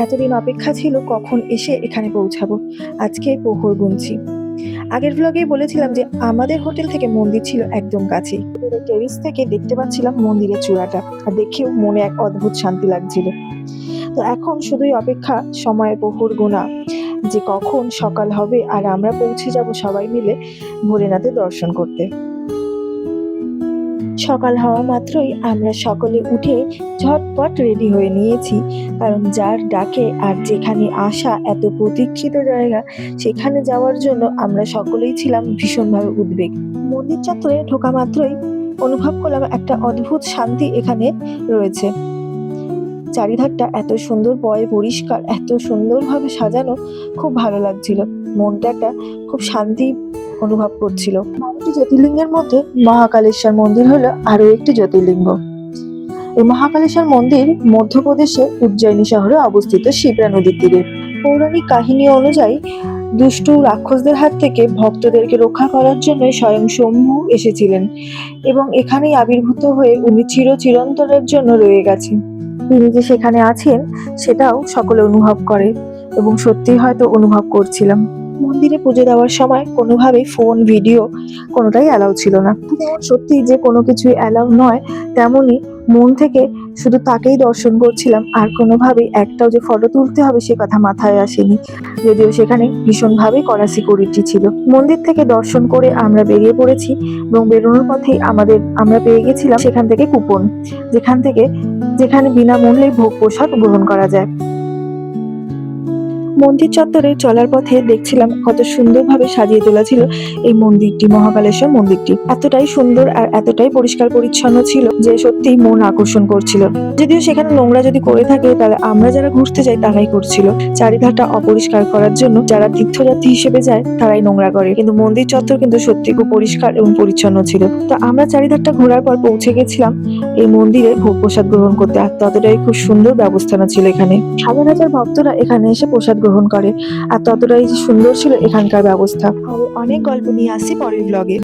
এতদিন অপেক্ষা ছিল কখন এসে এখানে পৌঁছাবো। আজকে প্রহর গুনছি। আগের ব্লগেই বলেছিলাম যে আমাদের হোটেল থেকে মন্দির ছিল একদম কাছেই। টেরিস থেকে দেখতে পাচ্ছিলাম মন্দিরের চূড়াটা, আর দেখেও মনে এক অদ্ভুত শান্তি লাগছিল। তো এখন শুধুই অপেক্ষা, সময়ের প্রহর গোনা, যে কখন সকাল হবে আর আমরা পৌঁছে যাব সবাই মিলে ভোলেনাথের দর্শন করতে। সকাল হওয়া মাত্রই আমরা সকলে উঠে ঝটপট রেডি হয়ে নিয়েছি, কারণ যার ডাকে আর যেখানে আসা এত প্রতীক্ষিত জায়গা, সেখানে যাওয়ার জন্য আমরা সকলেই ছিলাম ভীষণভাবে উদ্বেগ। মন্দির চত্বরে ঢোকা মাত্রই অনুভব করলাম একটা অদ্ভুত শান্তি এখানে রয়েছে। চারিধারটা এত সুন্দর পরিষ্কার, এত সুন্দরভাবে সাজানো, খুব ভালো লাগছিল। মনটা একটা খুব শান্তি অনুভব করছিল। 12টি জ্যোতির্লিঙ্গের মধ্যে মহাকালেশ্বর মন্দির হলো আরো একটি জ্যোতির্লিঙ্গ। এই মহাকালেশ্বর মন্দির মধ্যপ্রদেশের উজ্জয়িনী শহরে অবস্থিত, শিপ্রা নদীর তীরে। পৌরাণিক কাহিনী অনুযায়ী দুষ্টু রাক্ষসদের হাত থেকে ভক্তদেরকে রক্ষা করার জন্য স্বয়ং শম্ভু এসেছিলেন এবং এখানেই আবির্ভূত হয়ে উনি চিরন্তরের জন্য রয়ে গেছেন। তিনি যে সেখানে আছেন সেটাও সকলে অনুভব করে, এবং সত্যি হয়তো অনুভব করছিলাম। মন্দিরে পুজো দেওয়ার সময় কোনোভাবেই ফোন, ভিডিও কোনোটাই অ্যালাউ ছিল না। যেমন সত্যি যে কোনো কিছুই অ্যালাউ নয়, তেমনি মন থেকে শুধু তাকেই দর্শন করছিলাম, আর কোনোভাবেই একটাও যে ফটো তুলতে হবে সে কথা মাথায় আসেনি, যদিও সেখানে ভীষণভাবে কড়া সিকিউরিটি ছিল। মন্দির থেকে দর্শন করে আমরা বেরিয়ে পড়েছি, এবং বেরোনোর পথেই আমরা পেয়ে গেছিলাম সেখান থেকে কুপন, যেখানে বিনামূল্যে ভোগ প্রসাদ গ্রহণ করা যায়। মন্দির চত্বরে চলার পথে দেখছিলাম কত সুন্দরভাবে সাজিয়ে তোলা ছিল এই মন্দিরটি, মহাকালেশ্বর মন্দিরটি। এতটাই সুন্দর আর এতটাই পরিষ্কার পরিচ্ছন্ন ছিল যে সত্যিই মন আকর্ষণ করছিল। যদিও সেখানে নোংরা যদি করে থাকে, তাহলে আমরা যারা ঘুরতে যাই তারাই করছিল। চারিধারটা অপরিষ্কার করার জন্য যারা তীর্থযাত্রী হিসেবে যায় তারাই নোংরা করে, কিন্তু মন্দির চত্বর কিন্তু সত্যি খুব পরিষ্কার এবং পরিচ্ছন্ন ছিল। তো আমরা চারিধারটা ঘোরার পর পৌঁছে গেছিলাম এই মন্দিরে ভোগ প্রসাদ গ্রহণ করতে, আর ততটাই খুব সুন্দর ব্যবস্থানা ছিল এখানে। হাজার হাজার ভক্তরা এখানে এসে প্রসাদ গ্রহণ করে, আর ততটাই সুন্দর ছিল এখানকার ব্যবস্থা। অনেক গল্প নিয়ে আসছি পরের ব্লগে।